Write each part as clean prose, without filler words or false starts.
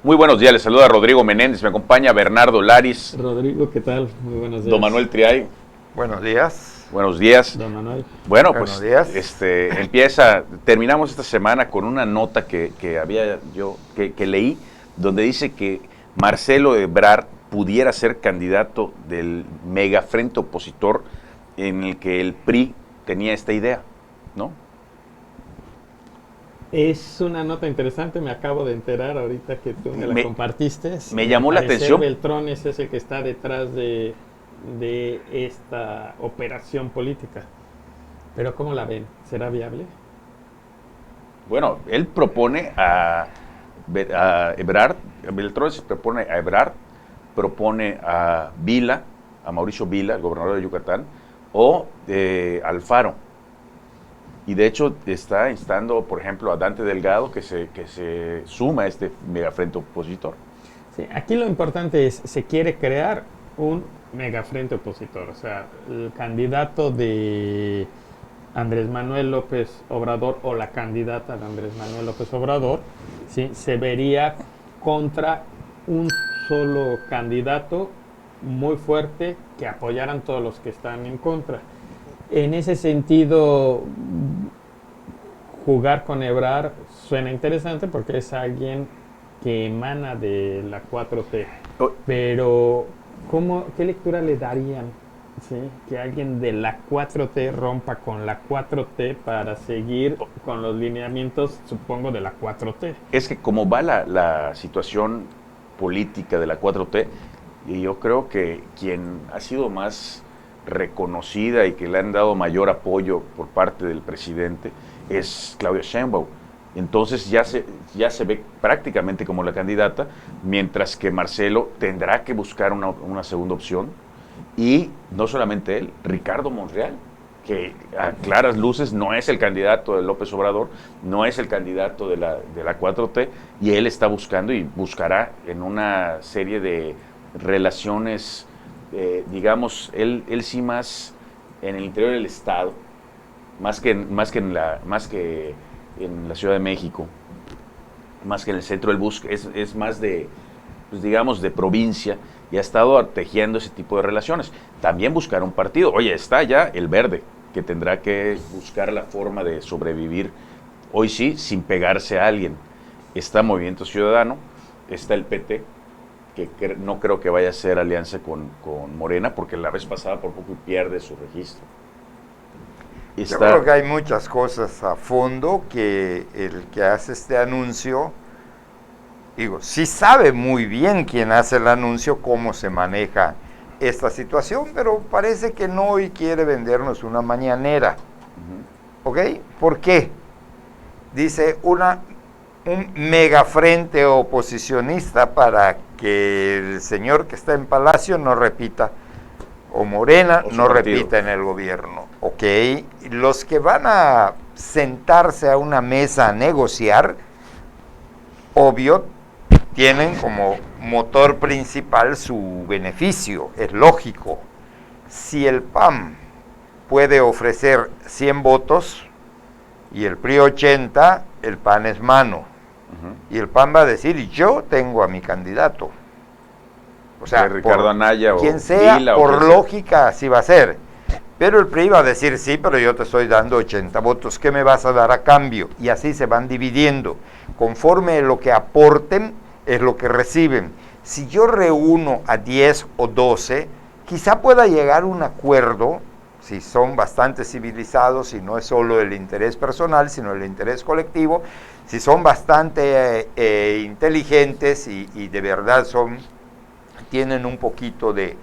Muy buenos días, les saluda Rodrigo Menéndez, me acompaña Bernardo Laris. Rodrigo, ¿qué tal? Muy buenos días. Don Manuel Triay. Buenos días. Buenos días. Don Manuel. Bueno, Buenos pues días. terminamos esta semana con una nota que leí, donde dice que Marcelo Ebrard pudiera ser candidato del megafrente opositor en el que el PRI tenía esta idea, ¿no? Es una nota interesante, me acabo de enterar ahorita que tú me la compartiste. Me llamó la atención. Beltrón es el que está detrás de esta operación política. Pero ¿cómo la ven? ¿Será viable? Bueno, él propone a Ebrard, Beltrón se propone a Ebrard, propone a Vila, a Mauricio Vila, el gobernador de Yucatán, o Alfaro. Y de hecho está instando, por ejemplo, a Dante Delgado que se suma a este megafrente opositor. Sí, aquí lo importante es, se quiere crear un megafrente opositor. O sea, el candidato de Andrés Manuel López Obrador o la candidata de Andrés Manuel López Obrador, ¿sí?, se vería contra un solo candidato muy fuerte que apoyaran todos los que están en contra. En ese sentido, jugar con Ebrard suena interesante porque es alguien que emana de la 4T. Pero, ¿qué lectura le darían? ¿Sí? Que alguien de la 4T rompa con la 4T para seguir con los lineamientos, supongo, de la 4T. Es que como va la situación política de la 4T, y yo creo que quien ha sido más reconocida y que le han dado mayor apoyo por parte del presidente es Claudia Sheinbaum. Entonces ya se ve prácticamente como la candidata, mientras que Marcelo tendrá que buscar una segunda opción. Y no solamente él, Ricardo Monreal, que a claras luces no es el candidato de López Obrador, no es el candidato de la 4T, y él está buscando y buscará en una serie de relaciones, digamos, él sí más en el interior del estado, más que en la Ciudad de México, más que en el centro del bus, es más de, pues digamos, de provincia, y ha estado tejiendo ese tipo de relaciones. También buscar un partido. Oye, está ya el Verde, que tendrá que buscar la forma de sobrevivir, hoy sí, sin pegarse a alguien. Está Movimiento Ciudadano, está el PT, que no creo que vaya a hacer alianza con Morena, porque la vez pasada por poco pierde su registro. Yo creo que hay muchas cosas a fondo que el que hace este anuncio, digo, sí sabe muy bien quién hace el anuncio, cómo se maneja esta situación, pero parece que no y quiere vendernos una mañanera. ¿Ok? ¿Por qué? Dice un megafrente oposicionista para que el señor que está en Palacio no repita, o Morena no repita en el gobierno. Ok, los que van a sentarse a una mesa a negociar, obvio, tienen como motor principal su beneficio, es lógico. Si el PAN puede ofrecer 100 votos y el PRI 80, el PAN es mano. Y el PAN va a decir, yo tengo a mi candidato. O sea, Ricardo Anaya o quien sea, Vila, por lógica, así va a ser. Pero el PRI va a decir, sí, pero yo te estoy dando 80 votos, ¿qué me vas a dar a cambio? Y así se van dividiendo. Conforme lo que aporten, es lo que reciben. Si yo reúno a 10 o 12, quizá pueda llegar a un acuerdo, si son bastante civilizados, si no es solo el interés personal, sino el interés colectivo, si son bastante inteligentes y de verdad tienen un poquito de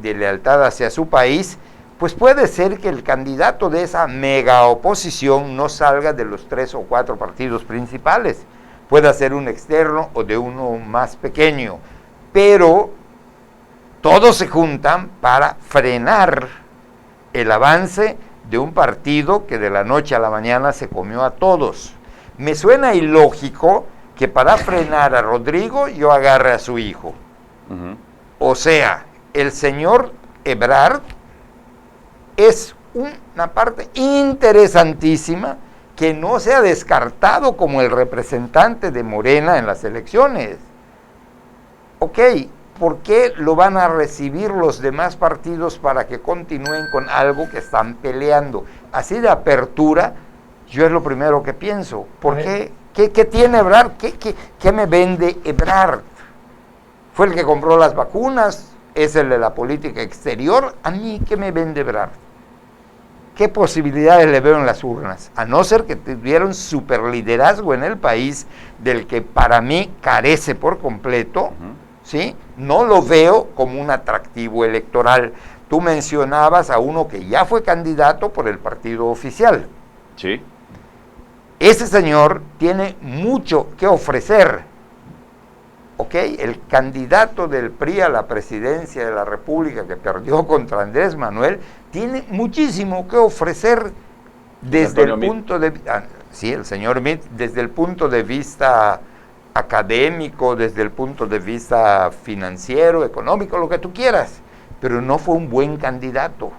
lealtad hacia su país, pues puede ser que el candidato de esa mega oposición no salga de los 3 o 4 partidos principales, pueda ser un externo o de uno más pequeño, pero todos se juntan para frenar el avance de un partido que de la noche a la mañana se comió a todos. Me suena ilógico que para frenar a Rodrigo yo agarre a su hijo. O sea, el señor Ebrard es una parte interesantísima que no se ha descartado como el representante de Morena en las elecciones. ok, ¿por qué lo van a recibir los demás partidos para que continúen con algo que están peleando? Así de apertura, yo es lo primero que pienso. ¿Por qué? ¿Qué tiene Ebrard? ¿Qué me vende Ebrard? Fue el que compró las vacunas, es el de la política exterior. ¿A mí qué me vende Ebrard? ¿Qué posibilidades le veo en las urnas? A no ser que tuviera un superliderazgo en el país del que para mí carece por completo, ¿sí? No lo veo como un atractivo electoral. Tú mencionabas a uno que ya fue candidato por el partido oficial. Sí. Ese señor tiene mucho que ofrecer. ¿Ok? El candidato del PRI a la presidencia de la República que perdió contra Andrés Manuel tiene muchísimo que ofrecer desde el punto de vista, sí, el señor Mitt, desde el punto de vista académico, desde el punto de vista financiero, económico, lo que tú quieras, pero no fue un buen candidato,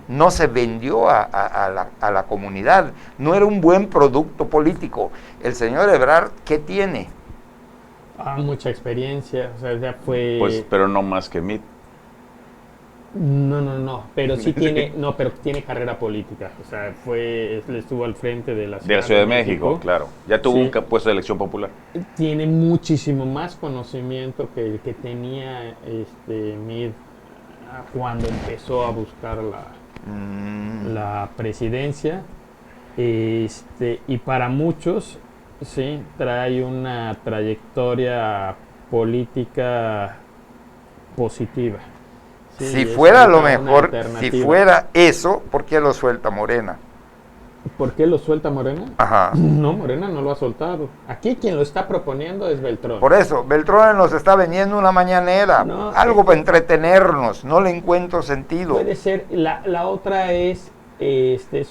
no se vendió a la comunidad, no era un buen producto político. El señor Ebrard, ¿qué tiene? Mucha experiencia, o sea, ya fue... Pues, pero no más que Mitt. No, pero sí tiene, pero tiene carrera política, o sea, él estuvo al frente de la Ciudad de México, claro, ya tuvo un puesto de elección popular. Tiene muchísimo más conocimiento que el que tenía Mitt cuando empezó a buscar la presidencia, y para muchos, sí, trae una trayectoria política positiva. Sí, si fuera lo mejor, si fuera eso, ¿por qué lo suelta Morena? ¿Por qué lo suelta Morena? Ajá. No, Morena no lo ha soltado. Aquí quien lo está proponiendo es Beltrón. Por eso, Beltrón nos está vendiendo una mañanera, algo para entretenernos, no le encuentro sentido. Puede ser, la otra es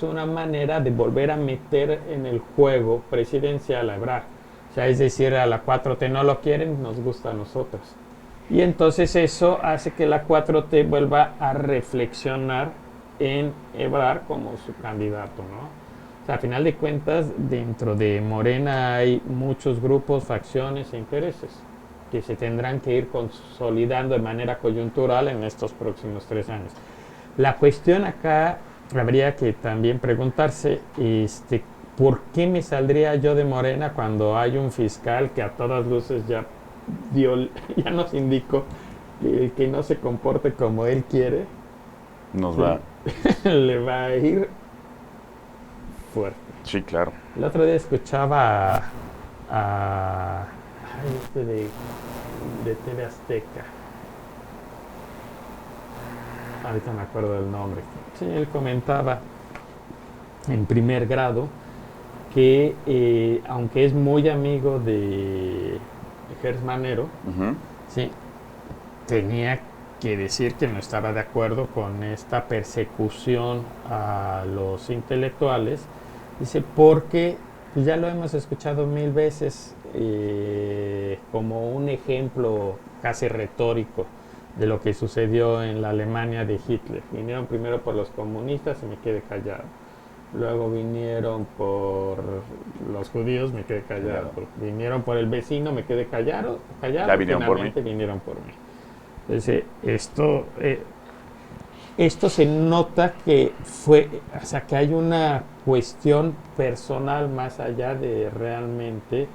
una manera de volver a meter en el juego presidencial a Ebrard. O sea, es decir, a la 4T no lo quieren, nos gusta a nosotros. Y entonces eso hace que la 4T vuelva a reflexionar en Ebrard como su candidato, ¿no? O sea, a final de cuentas, dentro de Morena hay muchos grupos, facciones e intereses que se tendrán que ir consolidando de manera coyuntural en estos próximos 3 años. La cuestión acá habría que también preguntarse, ¿por qué me saldría yo de Morena cuando hay un fiscal que a todas luces ya nos indicó que no se comporte como él quiere? Le va a ir fuerte. Sí, claro. El otro día escuchaba de TV Azteca. Ahorita me acuerdo del nombre. Sí, él comentaba en primer grado que aunque es muy amigo de Gers Manero, sí, tenía que decir que no estaba de acuerdo con esta persecución a los intelectuales. Dice, porque ya lo hemos escuchado 1000 veces como un ejemplo casi retórico de lo que sucedió en la Alemania de Hitler. Vinieron primero por los comunistas y me quedé callado. Luego vinieron por los judíos, me quedé callado. Vinieron por el vecino, me quedé callado. Ya vinieron por mí. Vinieron por mí. Entonces, esto se nota que que hay una cuestión personal más allá de realmente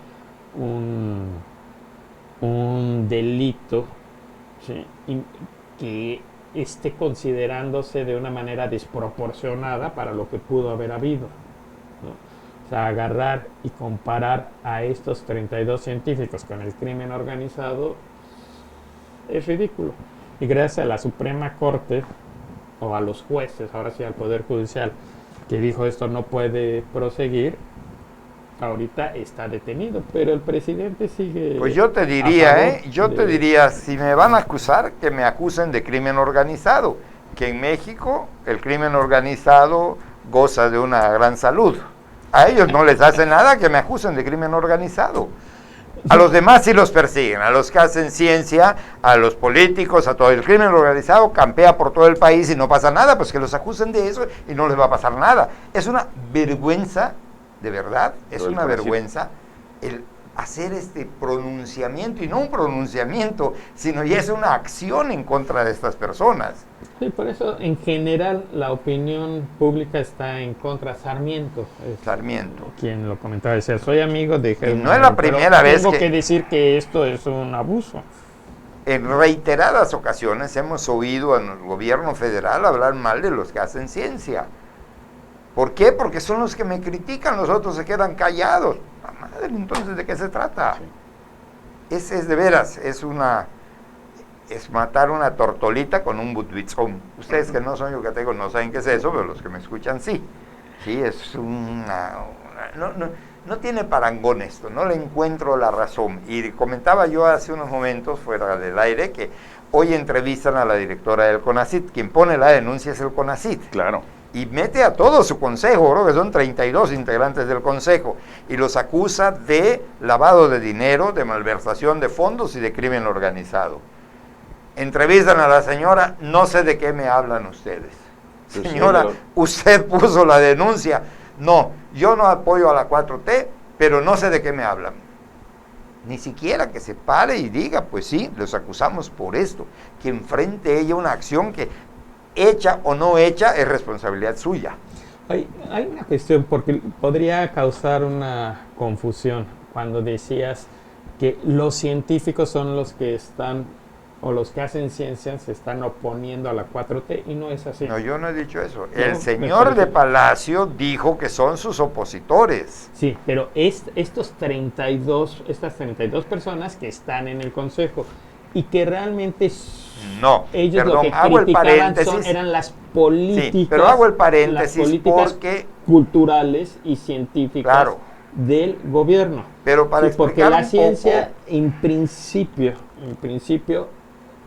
un delito, ¿sí? Que esté considerándose de una manera desproporcionada para lo que pudo haber habido, ¿no? O sea, agarrar y comparar a estos 32 científicos con el crimen organizado es ridículo. Y gracias a la Suprema Corte, o a los jueces, ahora sí al Poder Judicial, que dijo esto no puede proseguir, ahorita está detenido, pero el presidente sigue... Pues yo te diría, si me van a acusar, que me acusen de crimen organizado, que en México el crimen organizado goza de una gran salud. A ellos no les hace nada que me acusen de crimen organizado. A los demás sí los persiguen, a los que hacen ciencia, a los políticos, a todo el crimen organizado, campea por todo el país y no pasa nada, pues que los acusen de eso y no les va a pasar nada. Es una vergüenza, de verdad, es una vergüenza el hacer este pronunciamiento, y no un pronunciamiento, sino ya es una acción en contra de estas personas. Sí, por eso en general la opinión pública está en contra. Sarmiento es Sarmiento. quien lo comentaba, decía, soy amigo de Jesús no es la primera vez tengo que decir que esto es un abuso. En reiteradas ocasiones hemos oído al gobierno federal hablar mal de los que hacen ciencia. ¿Por qué? Porque son los que me critican, los otros se quedan callados. La madre, entonces, ¿de qué se trata? Sí. Es de veras, es matar una tortolita con un butbitzón. Ustedes que no son yucatecos no saben qué es eso, pero los que me escuchan sí. Sí, es no tiene parangón esto, no le encuentro la razón. Y comentaba yo hace unos momentos fuera del aire que hoy entrevistan a la directora del CONACYT. Quien pone la denuncia es el CONACYT. Claro. Y mete a todo su consejo, creo que son 32 integrantes del consejo, y los acusa de lavado de dinero, de malversación de fondos y de crimen organizado. Entrevistan a la señora, no sé de qué me hablan ustedes. Pues señora, sí, usted puso la denuncia. No, yo no apoyo a la 4T, pero no sé de qué me hablan. Ni siquiera que se pare y diga, pues sí, los acusamos por esto, que enfrente ella una acción que, hecha o no hecha, es responsabilidad suya. Hay una cuestión, porque podría causar una confusión cuando decías que los científicos son los que están, o los que hacen ciencia, se están oponiendo a la 4T, y no es así. No, yo no he dicho eso. El señor de Palacio dijo que son sus opositores. Sí, pero estas 32 personas que están en el consejo, y que realmente no, ellos perdón, lo que hago el paréntesis, eran las políticas, sí, pero hago el paréntesis porque culturales y científicas, claro, del gobierno. Pero para porque la ciencia en principio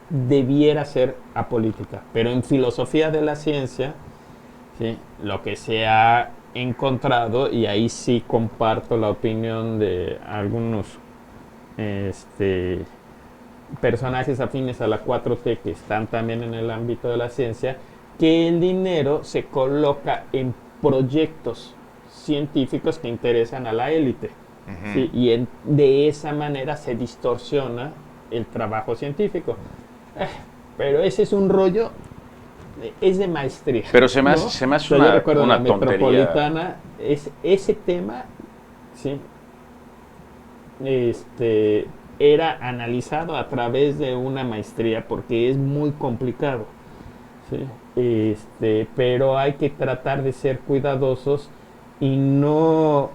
debiera ser apolítica, pero en filosofía de la ciencia, ¿sí?, lo que se ha encontrado, y ahí sí comparto la opinión de algunos personajes afines a la 4T que están también en el ámbito de la ciencia, que el dinero se coloca en proyectos científicos que interesan a la élite. Uh-huh. ¿Sí? Y de esa manera se distorsiona el trabajo científico. Pero ese es un rollo, es de maestría. Pero se me hace una tontería. Metropolitana, ese tema, ¿sí?, era analizado a través de una maestría porque es muy complicado, ¿sí? Pero hay que tratar de ser cuidadosos y no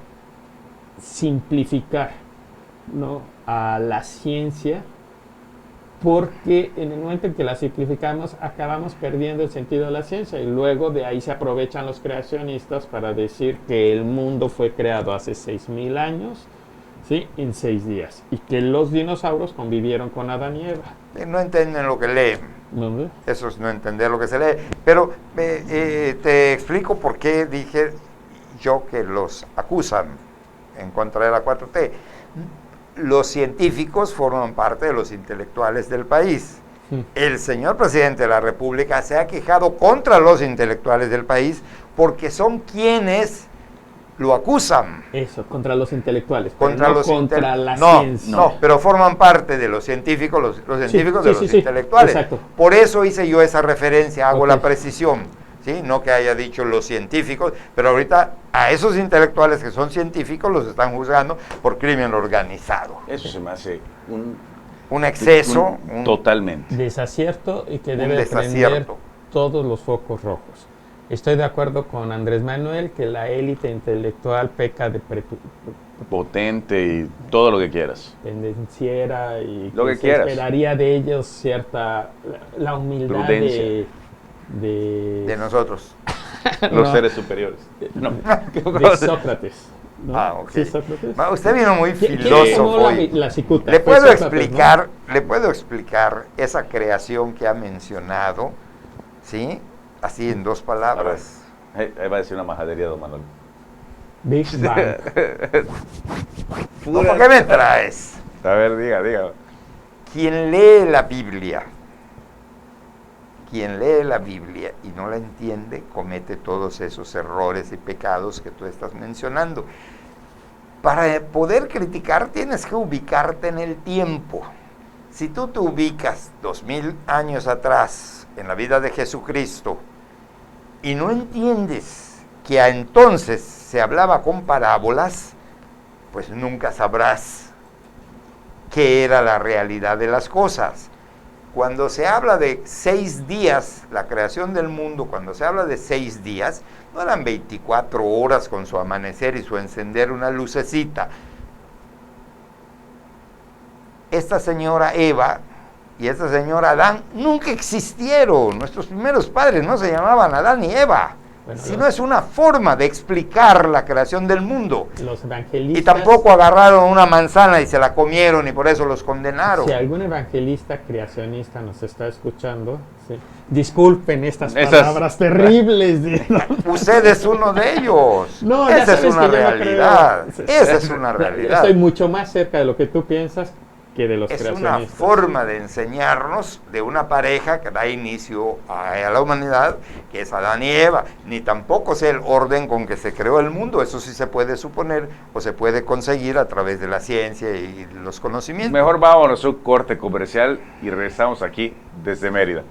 simplificar, ¿no?, a la ciencia, porque en el momento en que la simplificamos acabamos perdiendo el sentido de la ciencia, y luego de ahí se aprovechan los creacionistas para decir que el mundo fue creado hace 6,000 años, ¿sí?, en 6 días, y que los dinosaurios convivieron con Adán y Eva. No entienden lo que leen. ¿No? Eso es no entender lo que se lee. Pero te explico por qué dije yo que los acusan en contra de la 4T. Los científicos forman parte de los intelectuales del país. Sí. El señor presidente de la República se ha quejado contra los intelectuales del país porque son quienes lo acusan. Eso, contra los intelectuales, contra la ciencia. No, pero forman parte de los científicos, los científicos de los intelectuales. Exacto. Por eso hice yo esa referencia, hago la precisión, ¿sí? No que haya dicho los científicos, pero ahorita a esos intelectuales que son científicos los están juzgando por crimen organizado. Eso se me hace un exceso. Totalmente. Desacierto, y que debe prender todos los focos rojos. Estoy de acuerdo con Andrés Manuel que la élite intelectual peca de potente y todo lo que quieras. Pendenciera, y lo que se quieras. Esperaría de ellos cierta la humildad de nosotros. Los seres superiores. No. De Sócrates. ¿No? Okay. ¿Sí, Sócrates? Usted vino muy filósofo. La cicuta. ¿Le puedo explicar, ¿no? ¿Le puedo explicar esa creación que ha mencionado? ¿Sí? Así en 2 palabras. Ahí va a decir una majadería, don Manuel. Big Bang. ¿Por qué me traes? A ver, diga. Quien lee la Biblia y no la entiende, comete todos esos errores y pecados que tú estás mencionando. Para poder criticar tienes que ubicarte en el tiempo. Si tú te ubicas 2000 años atrás en la vida de Jesucristo y no entiendes que a entonces se hablaba con parábolas, pues nunca sabrás qué era la realidad de las cosas. Cuando se habla de 6 días, la creación del mundo, cuando se habla de 6 días, no eran 24 horas con su amanecer y su encender una lucecita. Esta señora Eva y esta señora Adán nunca existieron. Nuestros primeros padres no se llamaban Adán y Eva, sino es una forma de explicar la creación del mundo. Los evangelistas... Y tampoco agarraron una manzana y se la comieron y por eso los condenaron. Si algún evangelista creacionista nos está escuchando, sí, disculpen estas palabras terribles. Usted es uno de ellos. No, esa es una realidad. Esa es una realidad. Estoy mucho más cerca de lo que tú piensas que de los creacionistas. Es una forma de enseñarnos de una pareja que da inicio a la humanidad, que es Adán y Eva. Ni tampoco es el orden con que se creó el mundo. Eso sí se puede suponer o se puede conseguir a través de la ciencia y los conocimientos. Mejor vámonos a un corte comercial y regresamos aquí desde Mérida.